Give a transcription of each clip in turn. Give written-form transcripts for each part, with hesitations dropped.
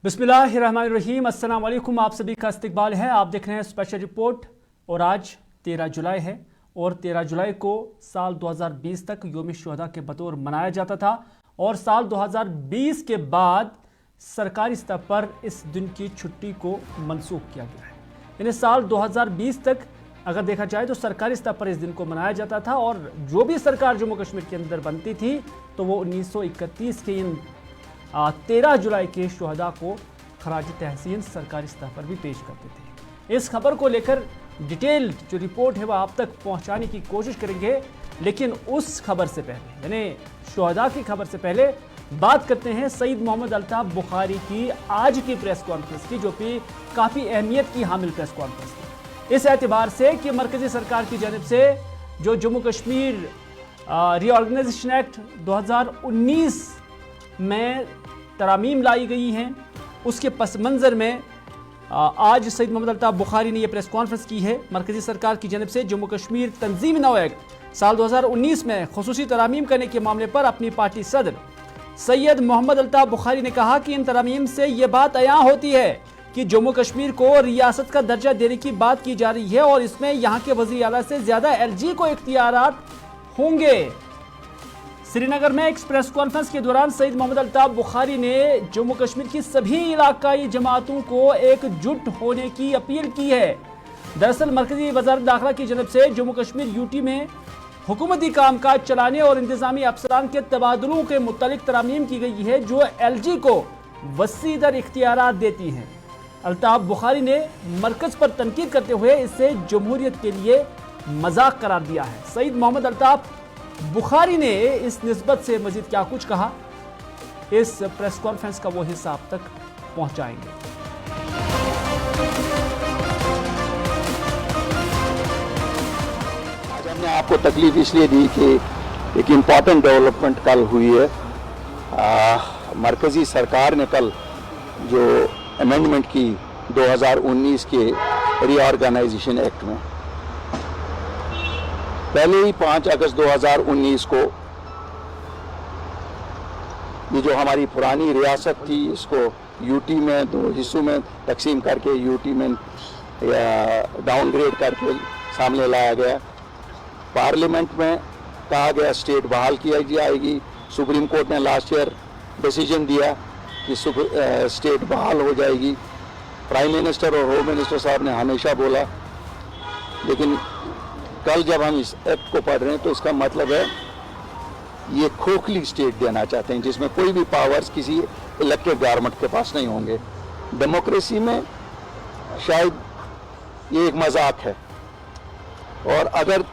बिस्मिल्लाहिर्रहमानिर्रहीम, अस्सलाम वालेकुम। आप सभी का इस्तकबाल है। आप देख रहे हैं स्पेशल रिपोर्ट। और आज 13 जुलाई है और 13 जुलाई को साल 2020 तक यौम शुहदा के बतौर मनाया जाता था और साल 2020 के बाद सरकारी स्तर पर इस दिन की छुट्टी को मनसूख किया गया है। यानी साल 2020 तक अगर देखा जाए तो सरकारी स्तर पर इस दिन को मनाया जाता था और जो भी सरकार जम्मू कश्मीर के अंदर बनती थी तो वो 1931 के इन 13 जुलाई के शुहदा को खराज तहसीन सरकारी स्तर पर भी पेश करते थे। इस खबर को लेकर डिटेल जो रिपोर्ट है वह आप तक पहुंचाने की कोशिश करेंगे, लेकिन उस खबर से पहले यानी शुहदा की खबर से पहले बात करते हैं सईद मोहम्मद अल्ताफ बुखारी की आज की प्रेस कॉन्फ्रेंस की, जो कि काफ़ी अहमियत की हामिल प्रेस कॉन्फ्रेंस थी इस एतबार से कि मरकज़ी सरकार की जानिब से जो जम्मू कश्मीर रीऑर्गेनाइजेशन एक्ट 2019 में तरामीम लाई गई हैं, उसके पस मंज़र में आज सईद मोहम्मद अल्ताफ बुखारी ने यह प्रेस कॉन्फ्रेंस की है। मरकज़ी सरकार की जानिब से जम्मू कश्मीर तंजीमी नौ एक्ट साल 2019 में खुसूसी तरामीम करने के मामले पर अपनी पार्टी सदर सैयद मोहम्मद अल्ताफ बुखारी ने कहा कि इन तरामीम से यह बात अयां होती है कि जम्मू कश्मीर को रियासत का दर्जा देने की बात की जा रही है और इसमें यहाँ के वज़ीर आला से ज़्यादा LG को इख्तियारात होंगे। श्रीनगर में एक प्रेस कॉन्फ्रेंस के दौरान सईद मोहम्मद अल्ताफ बुखारी ने जम्मू कश्मीर की सभी इलाकाई जमातों को एकजुट होने की अपील की है। दरअसल मरकजी वज़ारत दाखिला की जानब से जम्मू कश्मीर यूटी में हुकूमती कामकाज चलाने और इंतजामी अफसरान के तबादलों के मुतालिक तरामीम की गई है जो LG को वसी दर इख्तियारात देती हैं। अल्ताफ बुखारी ने मरकज़ पर तनकीद करते हुए इसे जमहूरियत के लिए मजाक करार दिया है। सईद मोहम्मद अल्ताफ बुखारी ने इस निस्बत से मजीद क्या कुछ कहा, इस प्रेस कॉन्फ्रेंस का वो हिस्सा आप तक पहुंचाएंगे। आज हमने आपको तकलीफ इसलिए दी कि एक इम्पॉर्टेंट डेवलपमेंट कल हुई है। मरकजी सरकार ने कल जो अमेंडमेंट की 2019 के रीऑर्गेनाइजेशन एक्ट में, पहले ही 5 अगस्त 2019 को ये जो हमारी पुरानी रियासत थी इसको यूटी में 2 हिस्सों में तकसीम करके यूटी में डाउनग्रेड करके सामने लाया गया। पार्लियामेंट में कहा गया स्टेट बहाल की जाएगी। सुप्रीम कोर्ट ने लास्ट ईयर डिसीजन दिया कि स्टेट बहाल हो जाएगी। प्राइम मिनिस्टर और होम मिनिस्टर साहब ने हमेशा बोला, लेकिन कल जब हम इस एक्ट को पढ़ रहे हैं तो इसका मतलब है ये खोखली स्टेट देना चाहते हैं जिसमें कोई भी पावर्स किसी इलेक्टेड गवर्नमेंट के पास नहीं होंगे। डेमोक्रेसी में शायद ये एक मजाक है। और अगर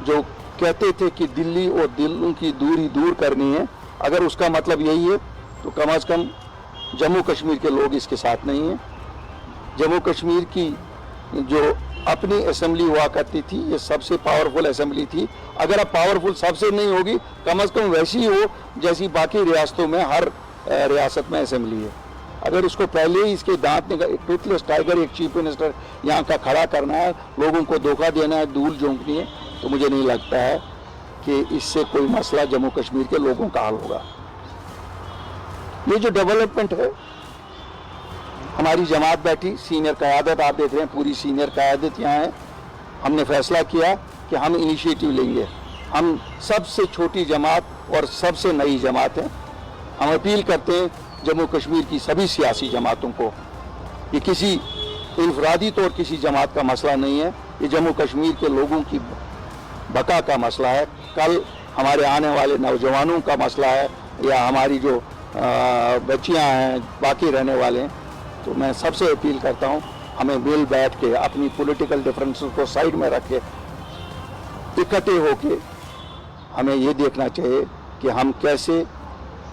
जो कहते थे कि दिल्ली और दिलों की दूरी दूर करनी है, अगर उसका मतलब यही है तो कम से कम जम्मू कश्मीर के लोग इसके साथ नहीं हैं। जम्मू कश्मीर की जो अपनी असेंबली हुआ करती थी ये सबसे पावरफुल असेंबली थी। अगर अब पावरफुल सबसे नहीं होगी, कम से कम वैसी हो जैसी बाकी रियासतों में हर रियासत में असेंबली है। अगर उसको पहले ही इसके दांत टूथलेस टाइगर एक चीफ मिनिस्टर यहाँ का खड़ा करना है, लोगों को धोखा देना है, धूल झोंकनी है, तो मुझे नहीं लगता है कि इससे कोई मसला जम्मू कश्मीर के लोगों का हल होगा। ये जो डेवलपमेंट है, हमारी जमात बैठी, सीनियर क़यादत आप देख रहे हैं, पूरी सीनियर क़यादत यहाँ है। हमने फैसला किया कि हम इनिशिएटिव लेंगे। हम सबसे छोटी जमात और सबसे नई जमात हैं। हम अपील करते हैं जम्मू कश्मीर की सभी सियासी जमातों को, ये किसी इनफरादी तौर किसी जमात का मसला नहीं है, ये जम्मू कश्मीर के लोगों की बका का मसला है। कल हमारे आने वाले नौजवानों का मसला है या हमारी जो बच्चियाँ हैं, बाकी रहने वाले हैं। तो मैं सबसे अपील करता हूँ हमें मिल बैठ के अपनी पॉलिटिकल डिफरेंसेस को साइड में रख के इकट्ठे होके हमें ये देखना चाहिए कि हम कैसे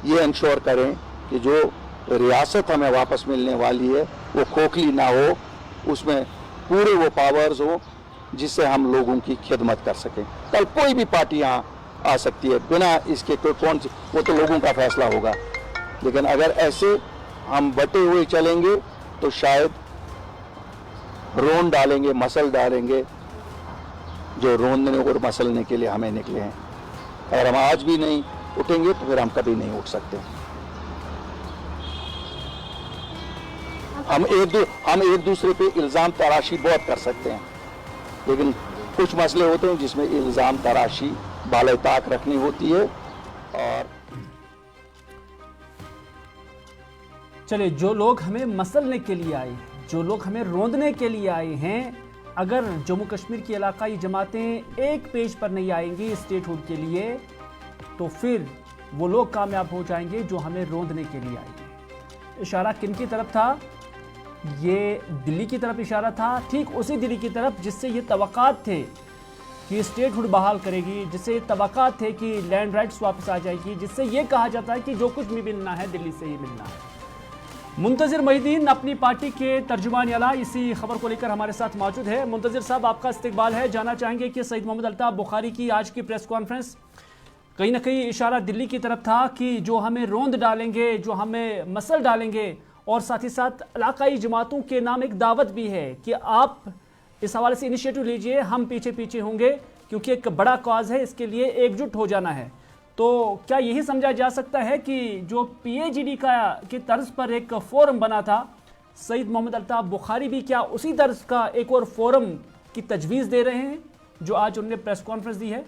ये इंश्योर करें कि जो रियासत हमें वापस मिलने वाली है वो खोखली ना हो, उसमें पूरे वो पावर्स हो जिससे हम लोगों की खिदमत कर सकें। कल कोई भी पार्टी यहाँ आ सकती है बिना इसके, कोई कौन सी, वो तो लोगों का फैसला होगा। लेकिन अगर ऐसे हम बटे हुए चलेंगे तो शायद रोन डालेंगे, मसल डालेंगे जो रोंदने और मसलने के लिए हमें निकले हैं। अगर हम आज भी नहीं उठेंगे तो फिर हम कभी नहीं उठ सकते। ہم ایک دوسرے پہ الزام تراشی بہت کر سکتے ہیں، لیکن کچھ مسئلے ہوتے ہیں جس میں الزام تراشی بالائے طاق رکھنی ہوتی ہے. اور چلے، جو لوگ ہمیں مسلنے کے لیے آئے، جو لوگ ہمیں روندنے کے لیے آئے ہیں، اگر جموں کشمیر کی علاقائی جماعتیں ایک پیج پر نہیں آئیں گی اسٹیٹ ہوڈ کے لیے، تو پھر وہ لوگ کامیاب ہو جائیں گے جو ہمیں روندنے کے لیے آئے ہیں. اشارہ کن کی طرف تھا؟ یہ دلی کی طرف اشارہ تھا، ٹھیک اسی دلی کی طرف جس سے یہ توقعات تھے کہ اسٹیٹ ہوڈ بحال کرے گی، جس سے یہ توقعات تھے کہ لینڈ رائٹس واپس آ جائے گی، جس سے یہ کہا جاتا ہے کہ جو کچھ بھی ملنا ہے دلی سے ہی ملنا ہے. منتظر محی الدین اپنی پارٹی کے ترجمان اعلیٰ اسی خبر کو لے کر ہمارے ساتھ موجود ہے. منتظر صاحب، آپ کا استقبال ہے. جاننا چاہیں گے کہ سعید محمد الطاف بخاری کی آج کی پریس کانفرنس کہیں نہ کہیں اشارہ دلی کی طرف تھا کہ جو ہمیں روند ڈالیں گے، جو ہمیں مسل ڈالیں گے، اور ساتھ ہی ساتھ علاقائی جماعتوں کے نام ایک دعوت بھی ہے کہ آپ اس حوالے سے انیشیٹو لیجئے، ہم پیچھے پیچھے ہوں گے کیونکہ ایک بڑا کاز ہے، اس کے لیے ایک جٹ ہو جانا ہے. تو کیا یہی سمجھا جا سکتا ہے کہ جو پی اے جی ڈی کی طرز پر ایک فورم بنا تھا، سعید محمد الطاف بخاری بھی کیا اسی طرز کا ایک اور فورم کی تجویز دے رہے ہیں جو آج انہوں نے پریس کانفرنس دی ہے؟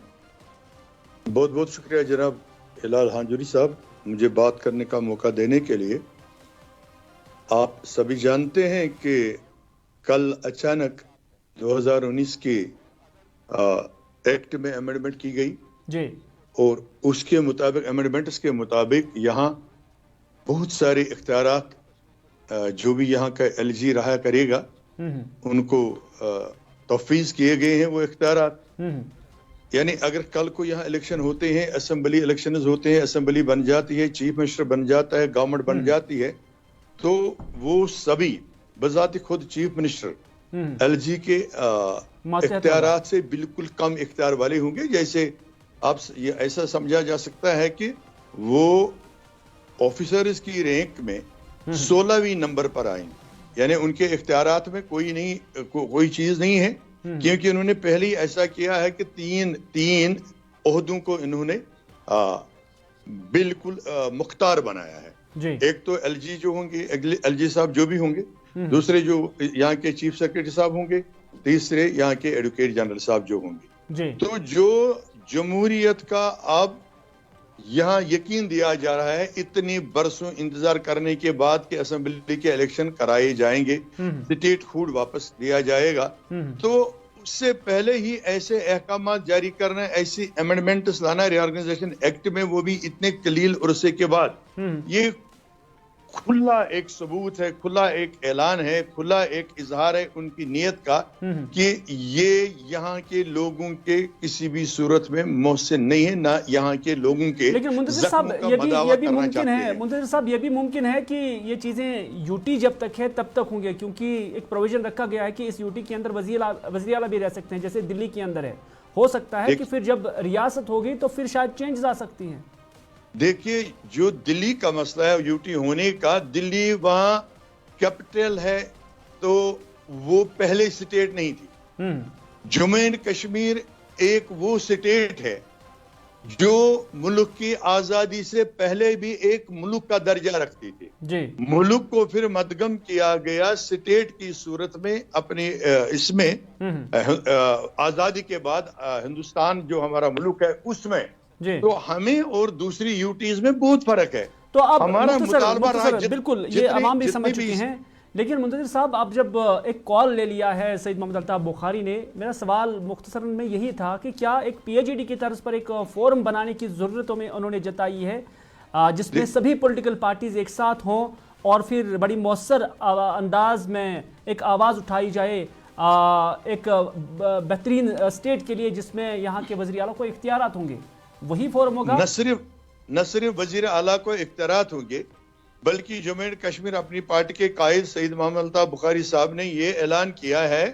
بہت بہت شکریہ جناب ہلال ہانجوری صاحب، مجھے بات کرنے کا موقع دینے کے لیے. آپ سبھی جانتے ہیں کہ کل اچانک 2019 کے ایکٹ میں امینڈمنٹ کی گئی جی، اور اس کے مطابق امینڈمنٹس کے مطابق یہاں بہت سارے اختیارات جو بھی یہاں کا ایل جی رہا کرے گا ان کو تفویض کیے گئے ہیں وہ اختیارات. یعنی اگر کل کو یہاں الیکشن ہوتے ہیں، اسمبلی الیکشنز ہوتے ہیں، اسمبلی بن جاتی ہے، چیف منسٹر بن جاتا ہے، گورنمنٹ بن جاتی ہے، تو وہ سبھی بذات خود چیف منسٹر ایل جی کے اختیارات سے بالکل کم اختیار والے ہوں گے. جیسے آپ یہ ایسا سمجھا جا سکتا ہے کہ وہ آفیسرز کی رینک میں 16ویں نمبر پر آئیں، یعنی ان کے اختیارات میں کوئی چیز نہیں ہے، کیونکہ انہوں نے پہلے ہی ایسا کیا ہے کہ تین عہدوں کو انہوں نے بالکل مختار بنایا ہے. ایک تو ایل جی جو ہوں گے، ایل جی صاحب جو بھی ہوں گے، دوسرے جو یہاں کے چیف سیکرٹری صاحب ہوں گے، تیسرے یہاں کے ایڈوکیٹ جنرل صاحب جو ہوں گے. تو جو جمہوریت کا اب یہاں یقین دیا جا رہا ہے اتنی برسوں انتظار کرنے کے بعد کہ اسمبلی کے الیکشن کرائے جائیں گے، اسٹیٹ ہوڈ واپس دیا جائے گا، تو اس سے پہلے ہی ایسے احکامات جاری کرنا، ایسی امینڈمنٹس لانا ری آرگنائزیشن ایکٹ میں، وہ بھی اتنے قلیل عرصے کے بعد، یہ کھلا ایک ثبوت ہے، کھلا ایک اعلان ہے، کھلا ایک اظہار ہے ان کی نیت کا کہ یہ یہاں کے لوگوں کے کسی بھی صورت میں محسن نہیں ہے، نہ یہاں کے لوگوں کے. لیکن منتظر صاحب یہ بھی ممکن ہے، منتظر صاحب یہ بھی ممکن ہے کہ یہ چیزیں یو ٹی جب تک ہے تب تک ہوں گے، کیونکہ ایک پروویژن رکھا گیا ہے کہ اس یو ٹی کے اندر وزیر اعلیٰ بھی رہ سکتے ہیں، جیسے دلی کے اندر ہے. ہو سکتا ہے کہ پھر جب ریاست ہوگی تو پھر شاید چینجز آ سکتی ہیں. دیکھیے، جو دلی کا مسئلہ ہے یو ٹی ہونے کا، دلی وہاں کیپٹل ہے تو وہ پہلے سٹیٹ نہیں تھی. جموں اینڈ کشمیر ایک وہ سٹیٹ ہے جو ملک کی آزادی سے پہلے بھی ایک ملک کا درجہ رکھتی تھی. ملک کو پھر مدغم کیا گیا سٹیٹ کی صورت میں اپنے اس میں آزادی کے بعد ہندوستان جو ہمارا ملک ہے اس میں. تو ہمیں اور دوسری یوٹیز میں بہت فرق ہے. تو اب ہمارا مطالبہ رہا بالکل یہ عوام بھی سمجھ چکے ہیں. لیکن منتظر صاحب، اب جب ایک کال لے لیا ہے سعید محمد الطاف بخاری نے، میرا سوال مختصراً میں یہی تھا کہ کیا ایک پی اے جی ڈی کی طرز پر ایک فورم بنانے کی ضرورت میں انہوں نے جتائی ہے جس میں سبھی پولیٹیکل پارٹیز ایک ساتھ ہوں اور پھر بڑی مؤثر انداز میں ایک آواز اٹھائی جائے ایک بہترین اسٹیٹ کے لیے جس میں یہاں کے وزیر اعلیٰ کو اختیارات ہوں گے؟ وہی فورم ہوگا؟ نہ صرف وزیر اعلیٰ کو اختیارات ہوں گے، بلکہ جموں اینڈ کشمیر اپنی پارٹی کے قائد سعید محمد الطاف بخاری صاحب نے یہ اعلان کیا ہے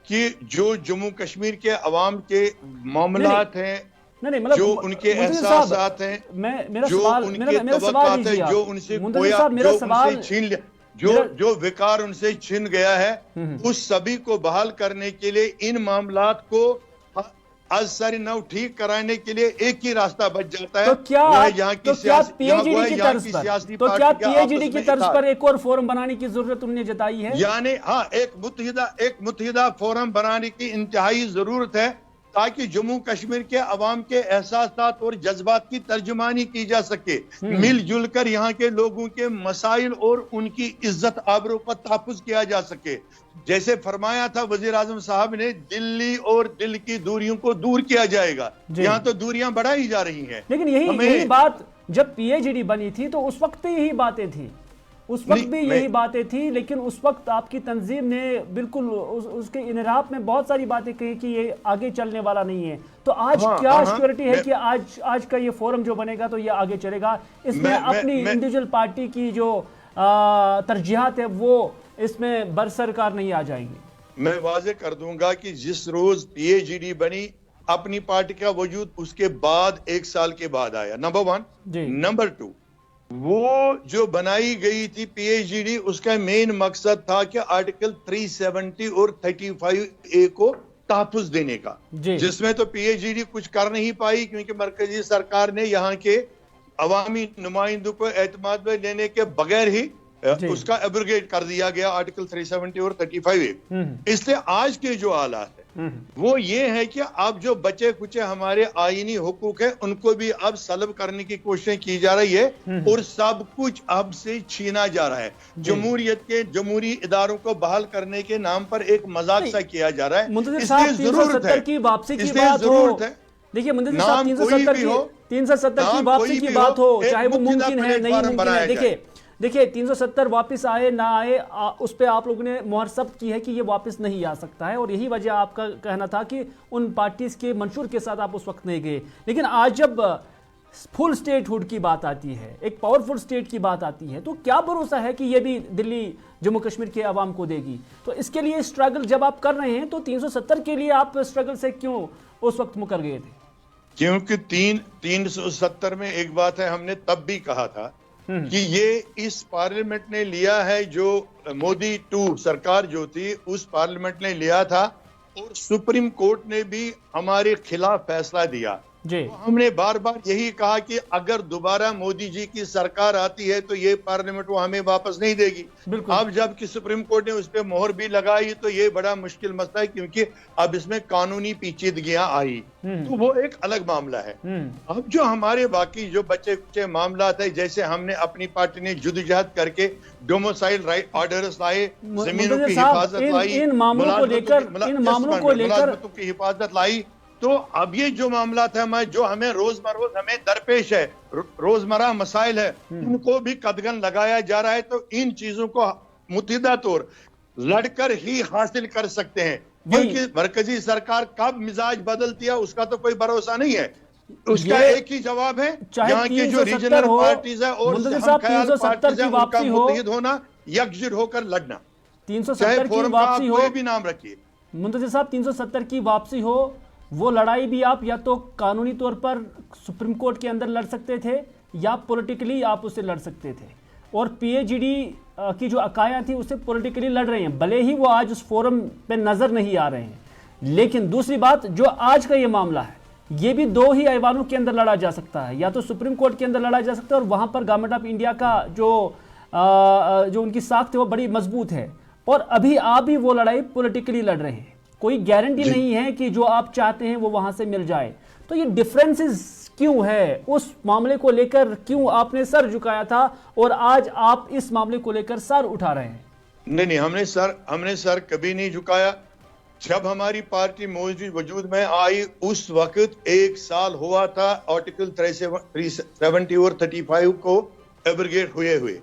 کہ جو جموں کشمیر کے عوام کے معاملات ہیں، جو ان کے احساسات ہیں، جو ان کے توقعات ہیں، جو ان سے چھین لیا، جو وقار ان سے چھن گیا ہے، اس سبھی کو بحال کرنے کے لیے ان معاملات کو आजसारी नौ ठीक कराने के लिए एक ही रास्ता बच जाता है, तो क्या वो है यहाँ की पीएचडी की तर्ज पर, सियासी तो क्या पार्टी का पीएचडी आपस की में तर्ज इत्तेहाद। पर एक और फोरम बनाने की जरूरत उन्होंने जताई है? यानी हाँ, एक मुत्तहिदा फोरम बनाने की इंतहाई जरूरत है, ताकि जम्मू कश्मीर के अवाम के एहसासात और जज्बात की तर्जुमानी की जा सके, मिलजुल कर यहाँ के लोगों के मसाइल और उनकी इज्जत आबरू का तहफ़्फ़ुज़ किया जा सके। जैसे फरमाया था वजीर आजम साहब ने, दिल्ली और दिल की दूरियों को दूर किया जाएगा। यहाँ तो दूरियां बढ़ाई जा रही हैं। लेकिन यही बात जब पीएचडी बनी थी तो उस वक्त भी यही बातें थी, उस वक्त भी यही बातें थी, लेकिन उस वक्त आपकी तंजीम ने बिल्कुल उसके इनराब में बहुत सारी बातें कही कि ये आगे चलने वाला नहीं है। तो आज क्या सिक्योरिटी है कि आज का ये फोरम जो बनेगा तो ये आगे चलेगा? इसमें अपनी इंडिविजुअल पार्टी की जो तरजीहात है वो इसमें बरसरकार नहीं आ जाएंगी। मैं वाजे कर दूंगा कि जिस रोज पीएचडी बनी, अपनी पार्टी का वजूद उसके बाद 1 साल के बाद आया, नंबर 1। नंबर 2, वो जो बनाई गई थी पीएचडी, उसका मेन मकसद था कि आर्टिकल 370 और 35A को तहफ़्फ़ुज़ देने का, जिसमें तो पीएचडी कुछ कर नहीं पाई, क्योंकि मरकजी सरकार ने यहाँ के अवामी नुमाइंदों को एतमाद में लेने के बगैर ही उसका एब्रोगेट कर दिया गया, आर्टिकल 370 और 35A। इसलिए आज के जो हालात है वो ये है कि अब जो बचे कुचे हमारे आईनी हुकूक है उनको भी अब सलब करने की कोशिश की जा रही है, और सब कुछ अब से छीना जा रहा है। जमहूरियत के जमहूरी इदारों को बहाल करने के नाम पर एक मजाक सा किया जा रहा है। इसलिए जरूरत है की वापसी की बात हो, देखिए मुंतज़िर साहब 370 की वापसी की बात हो, चाहे वो मुमकिन है नहीं मुमकिन है, देखिए 370 वापस आए ना आए, उस पे आप लोगों ने मुहर सब्त की है कि ये वापस नहीं आ सकता है, और यही वजह आपका कहना था कि उन पार्टीज के मंशूर के साथ आप उस वक्त नहीं गए। लेकिन आज जब फुल स्टेटहुड की बात आती है, एक पावरफुल स्टेट की बात आती है, तो क्या भरोसा है कि ये भी दिल्ली जम्मू कश्मीर के अवाम को देगी? तो इसके लिए स्ट्रगल जब आप कर रहे हैं तो 370 के लिए आप स्ट्रगल से क्यों उस वक्त मुकर गए थे? क्योंकि 370 में एक बात है, हमने तब भी कहा था कि ये इस पार्लियामेंट ने लिया है, जो मोदी 2 सरकार जो थी उस पार्लियामेंट ने लिया था, और सुप्रीम कोर्ट ने भी हमारे खिलाफ फैसला दिया। तो हमने बार बार यही कहा कि अगर दोबारा मोदी जी की सरकार आती है तो ये पार्लियामेंट वो हमें वापस नहीं देगी। अब जबकि सुप्रीम कोर्ट ने उस पर मोहर भी लगाई तो ये बड़ा मुश्किल मसला है, क्योंकि अब इसमें कानूनी पेचीदगियां आई, तो वो एक अलग मामला है। अब जो हमारे बाकी जो बच्चे कुचे मामला थे, जैसे हमने अपनी पार्टी ने जुदोजहद करके डोमिसाइल राइट ऑर्डर्स लाए, जमीनों की हिफाजत लाई, इन मामलों को लेकर की हिफाजत लाई, तो अब ये जो मामला था जो हमें रोजमर्रा हमें दरपेश है, रोजमर्रा मसाइल है, उनको भी कदगन लगाया जा रहा है। तो इन चीजों को मुत्तहिदा तौर लड़कर ही हासिल कर सकते हैं, क्योंकि मरकजी सरकार कब मिजाज बदलती है उसका तो कोई भरोसा नहीं है। उसका एक ही जवाब है, यहाँ की जो रीजनल पार्टीज है और हमख्याल पार्टीज है उनका मुत्तहिद होना, यकजुट होकर लड़ना। 370 की वापसी हो, कोई भी नाम रखिए मुंतज़िर साहब, 370 की वापसी हो, वो लड़ाई भी आप या तो कानूनी तौर पर सुप्रीम कोर्ट के अंदर लड़ सकते थे या पॉलिटिकली आप उससे लड़ सकते थे, और पीएचडी की जो अकाया थी उससे पॉलिटिकली लड़ रहे हैं, भले ही वो आज उस फोरम पे नजर नहीं आ रहे हैं। लेकिन दूसरी बात, जो आज का ये मामला है ये भी 2 ही ऐवानों के अंदर लड़ा जा सकता है, या तो सुप्रीम कोर्ट के अंदर लड़ा जा सकता है, और वहां पर गवर्नमेंट ऑफ इंडिया का जो उनकी साख्त है वो बड़ी मजबूत है, और अभी आप भी वो लड़ाई पॉलिटिकली लड़ रहे हैं। कोई गारंटी नहीं है कि जो आप चाहते हैं वो वहां से मिल जाए। तो ये डिफरेंसेस क्यों है? उस मामले को लेकर क्यों आपने सर झुकाया था और आज आप इस मामले को लेकर सर उठा रहे हैं? नहीं, हमने सर कभी नहीं झुकाया। जब हमारी पार्टी वजूद में आई उस वक्त 1 साल हुआ था आर्टिकल 370 और 35 को एब्रोगेट हुए।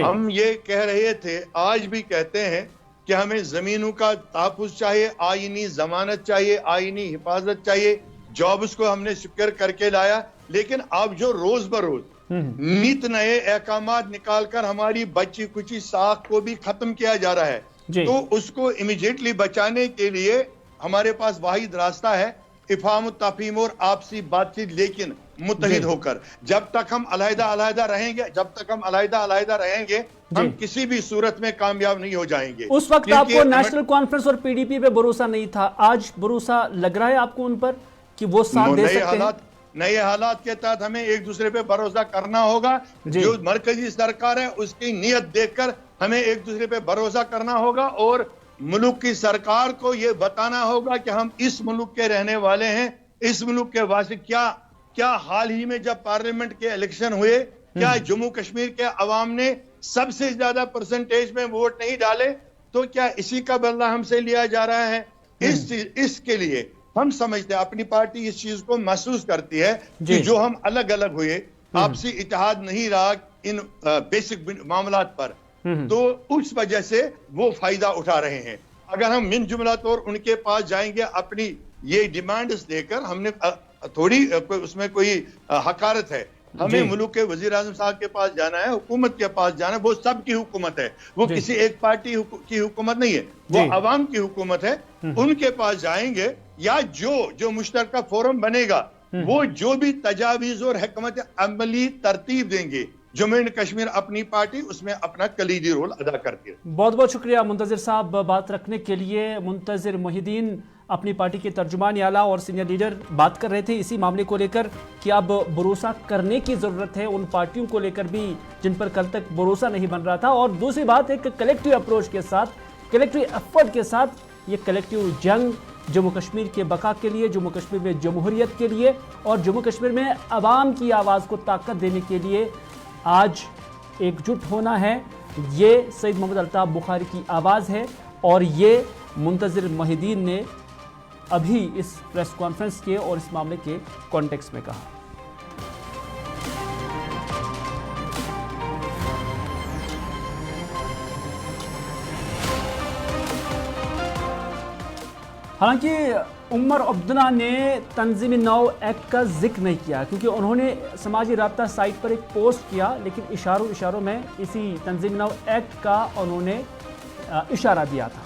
हम ये कह रहे थे, आज भी कहते हैं कि हमें जमीनों का तहफ़्फ़ुज़ चाहिए, आईनी जमानत चाहिए, आईनी हिफाजत चाहिए। जॉब्स को हमने सिक्योर करके लाया, लेकिन अब जो रोज बरोज नित नए अहकामात निकालकर हमारी बची कुची साख को भी खत्म किया जा रहा है, तो उसको इमीडिएटली बचाने के लिए हमारे पास वाहिद रास्ता है इफ़हाम तफ़हीम और आपसी बातचीत, लेकिन मुत्तहिद होकर। जब तक हम अलहदा अलहदा रहेंगे हम किसी भी सूरत में कामयाब नहीं हो जाएंगे। उस वक्त आपको नेशनल कॉन्फ्रेंस और पीडीपी पे भरोसा नहीं था, आज भरोसा लग रहा है आपको उन पर کہ وہ ساتھ دے سکتے ہیں؟ نئے حالات کے تحت ہمیں ایک دوسرے پہ بھروسہ کرنا ہوگا. جو مرکزی سرکار ہے اس کی نیت دیکھ کر ہمیں ایک دوسرے پہ بھروسہ کرنا ہوگا اور ملک کی سرکار کو یہ بتانا ہوگا کہ ہم اس ملک کے رہنے والے ہیں. اس ملک کے واسطے کیا حال ہی میں جب پارلیمنٹ کے الیکشن ہوئے کیا جموں کشمیر کے عوام نے سب سے زیادہ پرسنٹیج میں ووٹ نہیں ڈالے؟ تو کیا اسی کا بدلہ ہم سے لیا جا رہا ہے؟ اس کے لیے ہم سمجھتے ہیں اپنی پارٹی اس چیز کو محسوس کرتی ہے کہ جو ہم الگ الگ ہوئے آپسی اتحاد نہیں رہا ان بیسک معاملات پر تو اس وجہ سے وہ فائدہ اٹھا رہے ہیں. اگر ہم من جملہ طور ان کے پاس جائیں گے اپنی یہ ڈیمانڈز دے کر ہم نے تھوڑی اس میں کوئی حقارت ہے. ہمیں ملک کے وزیر اعظم صاحب کے پاس جانا ہے, حکومت کے پاس جانا ہے. وہ سب کی حکومت ہے, وہ کسی ایک پارٹی کی حکومت نہیں ہے, وہ عوام کی حکومت ہے. ان کے پاس جائیں گے یا جو مشترکہ فورم بنے گا وہ جو بھی تجاویز اور حکمت عملی ترتیب دیں گے جموں اینڈ کشمیر اپنی پارٹی اس میں اپنا کلیدی رول ادا کرتی ہے. بہت بہت شکریہ منتظر صاحب بات رکھنے کے لیے. منتظر محی الدین اپنی پارٹی کے ترجمان اعلیٰ اور سینئر لیڈر بات کر رہے تھے اسی معاملے کو لے کر کہ اب بھروسہ کرنے کی ضرورت ہے ان پارٹیوں کو لے کر بھی جن پر کل تک بھروسہ نہیں بن رہا تھا. اور دوسری بات ایک کلیکٹیو اپروچ کے ساتھ, کلیکٹیو ایفرٹ کے ساتھ یہ کلیکٹیو جنگ جموں کشمیر کے بقا کے لیے, جموں کشمیر میں جمہوریت کے لیے اور جموں کشمیر میں عوام کی آواز کو طاقت دینے کے لیے آج ایک جٹ ہونا ہے. یہ سید محمد الطاف بخاری کی آواز ہے اور یہ منتظر محی الدین نے ابھی اس پریس کانفرنس کے اور اس معاملے کے کانٹیکسٹ میں کہا. حالانکہ عمر عبداللہ نے تنظیم نو ایکٹ کا ذکر نہیں کیا کیونکہ انہوں نے سماجی رابطہ سائٹ پر ایک پوسٹ کیا, لیکن اشاروں میں اسی تنظیم نو ایکٹ کا انہوں نے اشارہ دیا تھا.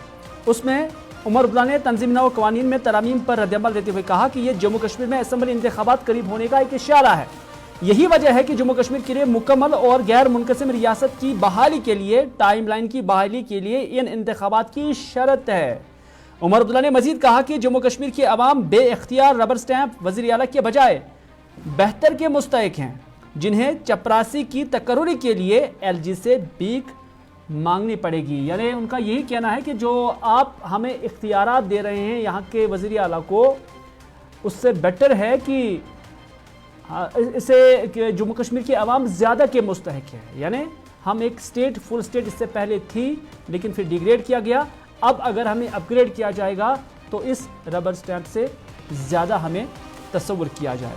اس میں عمر عبداللہ نے تنظیم نو قوانین میں ترامیم پر رد عمل دیتے ہوئے کہا کہ یہ جموں کشمیر میں اسمبلی انتخابات قریب ہونے کا ایک اشارہ ہے. یہی وجہ ہے کہ جموں کشمیر کے لیے مکمل اور غیر منقسم ریاست کی بحالی کے لیے ٹائم لائن کی بحالی کے لیے ان انتخابات کی شرط ہے. عمر عبداللہ نے مزید کہا کہ جموں کشمیر کے عوام بے اختیار ربر سٹیمپ وزیر اعلیٰ کے بجائے بہتر کے مستحق ہیں جنہیں چپراسی کی تقرری کے لیے ایل جی سے بھیک مانگنی پڑے گی. یعنی ان کا یہی کہنا ہے کہ جو آپ ہمیں اختیارات دے رہے ہیں یہاں کے وزیر اعلیٰ کو, اس سے بیٹر ہے کہ اسے جموں کشمیر کے عوام زیادہ کے مستحق ہے. یعنی ہم ایک فل اسٹیٹ اس سے پہلے تھی لیکن پھر ڈیگریڈ کیا گیا, اب اگر ہمیں اپ گریڈ کیا جائے گا تو اس ربر سٹیمپ سے زیادہ ہمیں تصور کیا جائے.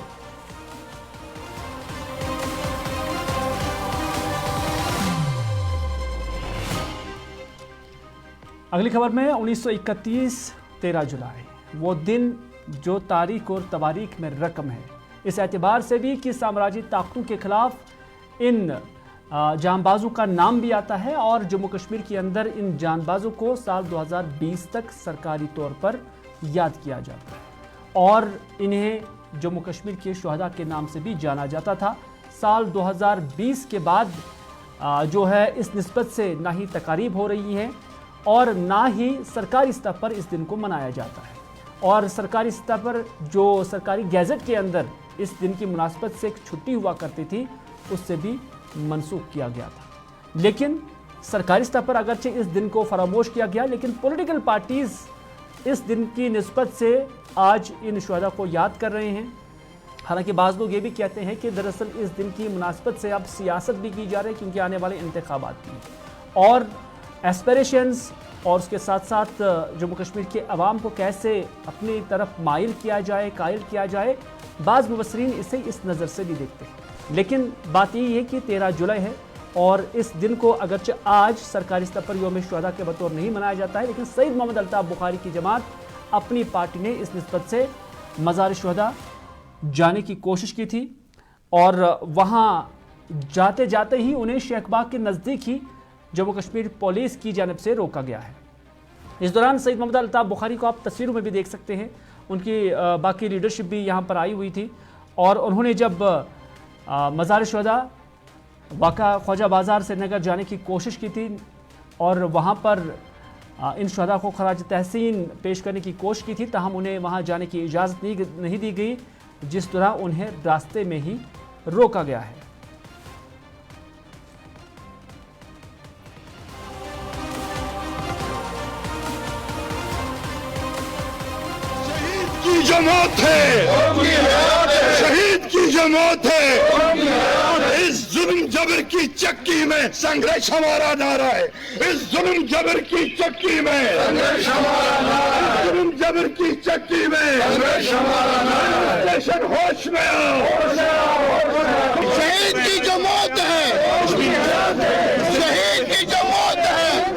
اگلی خبر میں 1931 13 جولائی وہ دن جو تاریخ اور تواریخ میں رقم ہے, اس اعتبار سے بھی کہ سامراجی طاقتوں کے خلاف ان جان بازوں کا نام بھی آتا ہے اور جموں کشمیر کے اندر ان جان بازوں کو سال 2020 تک سرکاری طور پر یاد کیا جاتا ہے اور انہیں جموں کشمیر کے شہداء کے نام سے بھی جانا جاتا تھا. سال 2020 کے بعد جو ہے اس نسبت سے نہ ہی تقاریب ہو رہی ہیں اور نہ ہی سرکاری سطح پر اس دن کو منایا جاتا ہے. اور سرکاری سطح پر جو سرکاری گیزٹ کے اندر اس دن کی مناسبت سے ایک چھٹی ہوا کرتی تھی اس سے بھی منسوخ کیا گیا تھا. لیکن سرکاری سطح پر اگرچہ اس دن کو فراموش کیا گیا لیکن پولیٹیکل پارٹیز اس دن کی نسبت سے آج ان شہداء کو یاد کر رہے ہیں. حالانکہ بعض لوگ یہ بھی کہتے ہیں کہ دراصل اس دن کی مناسبت سے اب سیاست بھی کی جا رہی ہے کیونکہ آنے والے انتخابات بھی اور ایسپیریشنز اور اس کے ساتھ ساتھ جموں کشمیر کے عوام کو کیسے اپنی طرف مائل کیا جائے, قائل کیا جائے. بعض مبصرین اسے اس نظر سے بھی دیکھتے ہیں. لیکن بات یہ ہے کہ 13 جولائی ہے اور اس دن کو اگرچہ آج سرکاری سطح پر یوم شہداء کے بطور نہیں منایا جاتا ہے لیکن سید محمد الطاف بخاری کی جماعت اپنی پارٹی نے اس نسبت سے مزار شہداء جانے کی کوشش کی تھی اور وہاں جاتے جاتے ہی انہیں شیخ باغ کے نزدیک ہی جموں کشمیر پولیس کی جانب سے روکا گیا ہے. اس دوران سید محمد الطاف بخاری کو آپ تصویروں میں بھی دیکھ سکتے ہیں, ان کی باقی لیڈرشپ بھی یہاں پر آئی ہوئی تھی اور انہوں نے جب مزار شہداء واقع خواجہ بازار سری نگر جانے کی کوشش کی تھی اور وہاں پر इन शहदा को खराज तहसीन पेश करने की कोशिश की थी, ताहम उन्हें वहां जाने की इजाज़त नहीं दी गई, जिस दौरान उन्हें रास्ते में ही रोका गया है। की जो मौत है, शहीद की जो मौत है, इस जुल्म जबर की चक्की में संघर्ष हमारा नारा है। इस जुल्म जबर की चक्की में संघर्ष हमारा नारा है। जुल्म जबर की चक्की में संघर्ष हमारा नारा है। जश्न होश में आओ। शहीद की जो मौत है, शहीद की जो मौत है।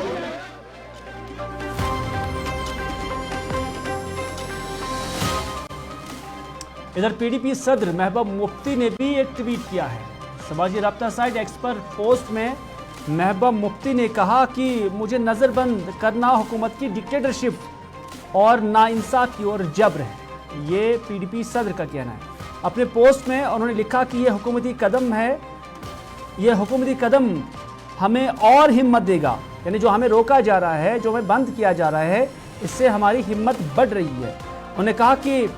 इधर पीडीपी सदर महबूब मुफ्ती ने भी एक ट्वीट किया है। समाजी राब्ता साइट एक्स पर पोस्ट में महबूब मुफ्ती ने कहा कि मुझे नज़रबंद करना हुकूमत की डिक्टेटरशिप और नाइंसाफी और जबर है। ये पीडीपी सदर का कहना है। अपने पोस्ट में उन्होंने लिखा कि ये हुकूमती कदम है, ये हुकूमती कदम हमें और हिम्मत देगा, यानी जो हमें रोका जा रहा है, जो हमें बंद किया जा रहा है, इससे हमारी हिम्मत बढ़ रही है। उन्होंने कहा कि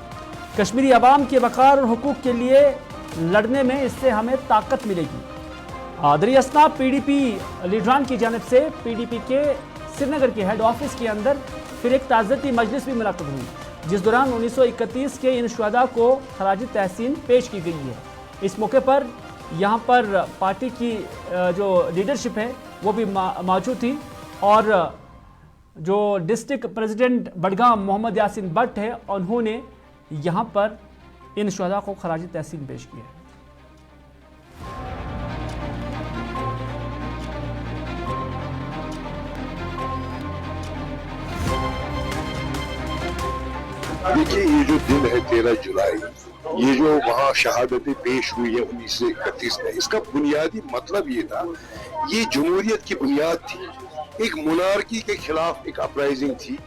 कश्मीरी अवाम के वक़ार और हुकूक के लिए लड़ने में इससे हमें ताकत मिलेगी। दरियास्ना पीडीपी लीडरान की जानिब से पीडीपी के श्रीनगर के हेड ऑफिस के अंदर फिर एक ताज़ियती मजलिस भी मुनक़्क़द हुई, जिस दौरान 1931 के इन शुहदा को खराज तहसीन पेश की गई है। इस मौके पर यहाँ पर पार्टी की जो लीडरशिप है वो भी मौजूद थी, और जो डिस्ट्रिक्ट प्रेसिडेंट बडगाम मोहम्मद यासीन भट्ट है, उन्होंने यहाँ पर इन शुहदा को खराज तहसीन पेश किया है। देखिए, ये जो दिन है 13 जुलाई, ये जो वहाँ शहादतें पेश हुई है 1931 में, इसका बुनियादी मतलब ये था, ये जमहूरियत की बुनियाद थी। एक मोनार्की के खिलाफ एक अपराइजिंग थी,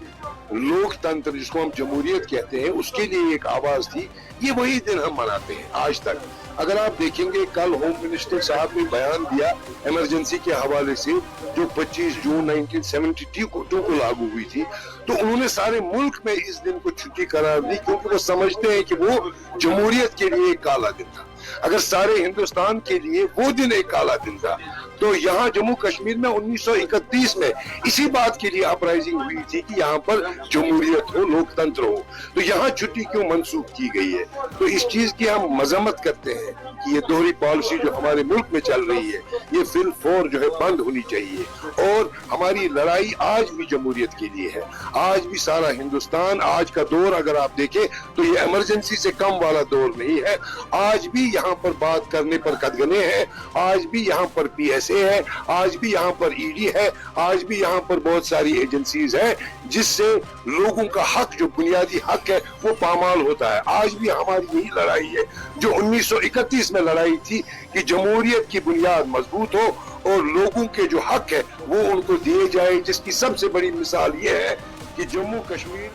लोकतंत्र जिसको हम जमहूरियत कहते हैं उसके लिए एक आवाज थी। ये वही दिन हम मनाते हैं आज तक। अगर आप देखेंगे, कल होम मिनिस्टर साहब ने बयान दिया इमरजेंसी के हवाले से, जो 25 जून 1972 को लागू हुई थी, तो उन्होंने सारे मुल्क में इस दिन को छुट्टी करार दी, क्योंकि वो समझते हैं कि वो जमहूरियत के लिए एक काला दिन था। अगर सारे हिंदुस्तान के लिए वो दिन एक काला दिन था, तो यहाँ जम्मू कश्मीर में 1931 में इसी बात के लिए अपराइजिंग हुई थी कि यहाँ पर जमहूरियत हो, लोकतंत्र हो, तो यहाँ छुट्टी क्यों मंसूख की गई है। तो इस चीज की हम मजम्मत करते हैं कि ये दोहरी पॉलिसी जो हमारे मुल्क में चल रही है, ये फिल फौर जो है बंद होनी चाहिए। और हमारी लड़ाई आज भी जमहूरियत के लिए है। आज भी सारा हिंदुस्तान, आज का दौर अगर आप देखें तो ये इमरजेंसी से कम वाला दौर नहीं है। आज भी यहाँ पर बात करने पर कदगने हैं, आज भी यहाँ पर PSA है, आज भी यहाँ पर ED है, आज भी यहाँ पर बहुत सारी एजेंसीज हैं, जिससे लोगों का हक, जो बुनियादी हक है, वो पामाल होता है। आज भी हमारी यही लड़ाई है जो 1931 में लड़ाई थी कि जमहूरियत की बुनियाद मजबूत हो और लोगों के जो हक है वो उनको दिए जाए, जिसकी सबसे बड़ी मिसाल ये है कि जम्मू कश्मीर।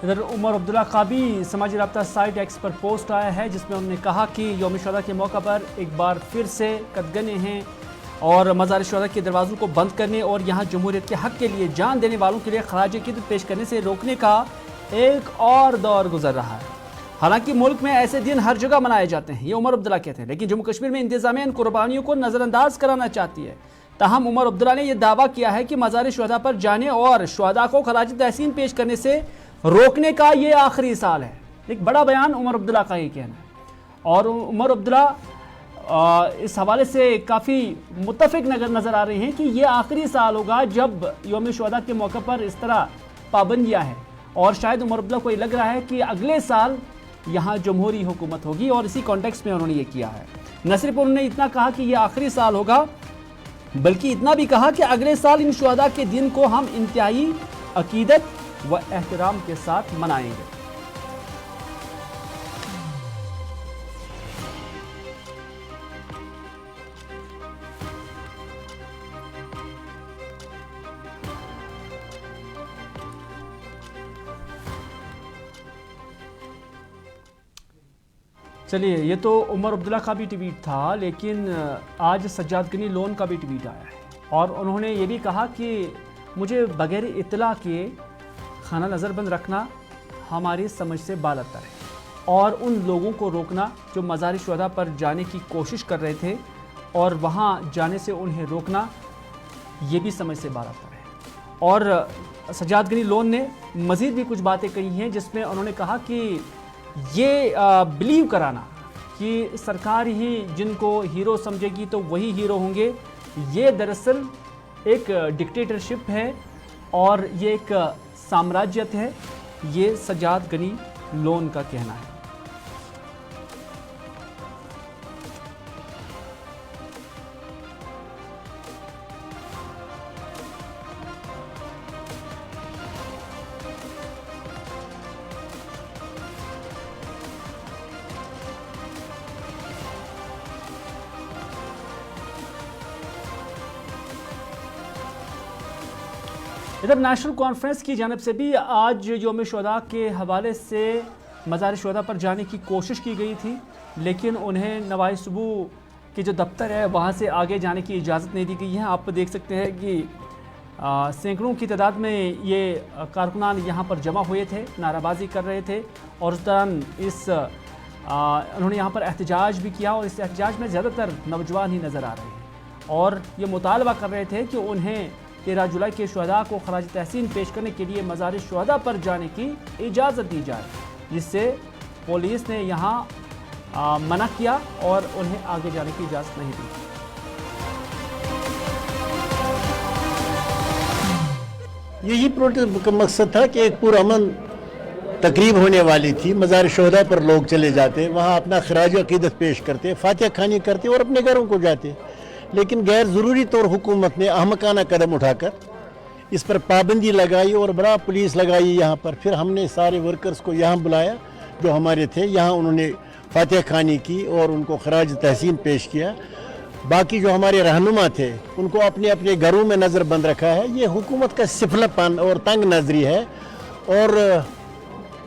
इधर उमर अब्दुल्ला का भी समाजी राब्ता साइट एक्स पर पोस्ट आया है, जिसमें उन्होंने कहा कि यौम शुहदा के मौका पर एक बार फिर से कदगने हैं और मज़ार शुहदा के दरवाज़ों को बंद करने और यहाँ जमहूरियत के हक़ के लिए जान देने वालों के लिए खराज अक़ीदत पेश करने से रोकने का एक और दौर गुजर रहा है। हालांकि मुल्क में ऐसे दिन हर जगह मनाए जाते हैं, ये उमर अब्दुल्ला कहते हैं, लेकिन जम्मू कश्मीर में इंतज़ामिया इन कुर्बानियों को नज़रअंदाज कराना चाहती है। ताहम उमर अब्दुल्ला ने यह दावा किया है कि मज़ार शुहदा पर जाने और शुहदा को खराज तहसीन पेश करने से रोकने का ये आखिरी साल है। एक बड़ा बयान उमर अब्दुल्ला का ये कहना है, और उमर अब्दुल्ला इस हवाले से काफ़ी मुत्तफिक नज़र आ रहे हैं कि ये आखिरी साल होगा जब यौम शुहदा के मौके पर इस तरह पाबंदियाँ हैं, और शायद उमर अब्दुल्ला को ये लग रहा है कि अगले साल यहाँ जमहूरी हुकूमत होगी, और इसी कॉन्टेक्स्ट में उन्होंने ये किया है। न सिर्फ उन्होंने इतना कहा कि ये आखिरी साल होगा, बल्कि इतना भी कहा कि अगले साल इन शुहदा के दिन को हम इंतहाई अकीदत व एहतराम के साथ मनाएंगे। चलिए, ये तो उमर अब्दुल्ला का भी ट्वीट था, लेकिन आज सज्जाद गनी लोन का भी ट्वीट आया है, और उन्होंने ये भी कहा कि مجھے بغیر اطلاع کیے خانہ نظر بند رکھنا ہماری سمجھ سے بالاتر ہے، اور ان لوگوں کو روکنا جو مزار شہداء پر جانے کی کوشش کر رہے تھے اور وہاں جانے سے انہیں روکنا یہ بھی سمجھ سے بالاتر ہے۔ اور سجاد غنی لون نے مزید بھی کچھ باتیں کہی ہیں جس میں انہوں نے کہا کہ یہ بلیو کرانا کہ سرکار ہی جن کو ہیرو سمجھے گی تو وہی ہیرو ہوں گے، یہ دراصل ایک ڈکٹیٹرشپ ہے اور یہ ایک سامراجیت ہے، یہ سجاد غنی لون کا کہنا ہے۔ ادھر نیشنل کانفرنس کی جانب سے بھی آج یوم شہداء کے حوالے سے مزار شہداء پر جانے کی کوشش کی گئی تھی، لیکن انہیں نوائے صبو کے جو دفتر ہے وہاں سے آگے جانے کی اجازت نہیں دی گئی ہے۔ آپ دیکھ سکتے ہیں کہ سینکڑوں کی تعداد میں یہ کارکنان یہاں پر جمع ہوئے تھے، نعرہ بازی کر رہے تھے، اور اس دوران انہوں نے یہاں پر احتجاج بھی کیا، اور اس احتجاج میں زیادہ تر نوجوان ہی نظر آ رہے ہیں، اور یہ مطالبہ کر رہے تھے کہ انہیں 13 جولائی کے شہداء کو خراج تحسین پیش کرنے کے لیے مزار شہداء پر جانے کی اجازت دی جائے، جس سے پولیس نے یہاں منع کیا اور انہیں آگے جانے کی اجازت نہیں دی۔ یہی پروٹیسٹ کا مقصد تھا کہ ایک پرامن تقریب ہونے والی تھی، مزار شہداء پر لوگ چلے جاتے، وہاں اپنا خراج عقیدت پیش کرتے، فاتحہ خوانی کرتے اور اپنے گھروں کو جاتے، لیکن غیر ضروری طور حکومت نے احمقانہ قدم اٹھا کر اس پر پابندی لگائی اور بڑا پولیس لگائی یہاں پر۔ پھر ہم نے سارے ورکرز کو یہاں بلایا جو ہمارے تھے، یہاں انہوں نے فاتحہ خوانی کی اور ان کو خراج تحسین پیش کیا۔ باقی جو ہمارے رہنما تھے ان کو اپنے اپنے گھروں میں نظر بند رکھا ہے۔ یہ حکومت کا سفلہ پن اور تنگ نظری ہے، اور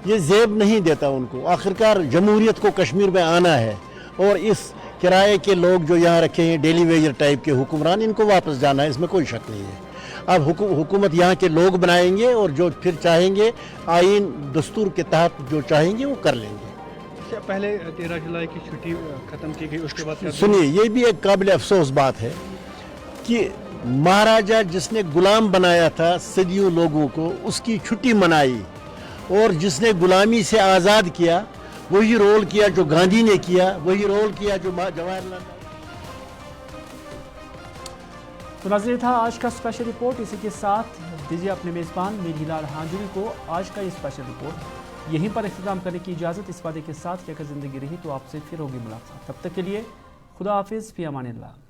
یہ زیب نہیں دیتا ان کو۔ آخرکار جمہوریت کو کشمیر میں آنا ہے، اور اس کرائے کے لوگ جو یہاں رکھے ہیں ڈیلی ویجر ٹائپ کے حکمران، ان کو واپس جانا ہے، اس میں کوئی شک نہیں ہے۔ اب حکومت یہاں کے لوگ بنائیں گے، اور جو پھر چاہیں گے آئین دستور کے تحت جو چاہیں گے وہ کر لیں گے۔ پہلے 13 جولائی کی چھٹی ختم کی گئی، اس کے بعد سنیے، یہ بھی ایک قابل افسوس بات ہے کہ مہاراجہ جس نے غلام بنایا تھا صدیوں لوگوں کو، اس کی چھٹی منائی، اور جس نے غلامی سے آزاد کیا وہی رول کیا جو گاندھی نے کیا، وہی رول کیا جو جواہر لال نے۔ تو ناظرین، تھا آج کا اسپیشل رپورٹ، اسی کے ساتھ دیجیے اپنے میزبان میر ہلال ہانجوی کو آج کا یہ اسپیشل رپورٹ یہیں پر اختتام کرنے کی اجازت، اس وعدے کے ساتھ کہ اگر زندگی رہی تو آپ سے پھر ہوگی ملاقات۔ تب تک کے لیے خدا حافظ، فی امان اللہ۔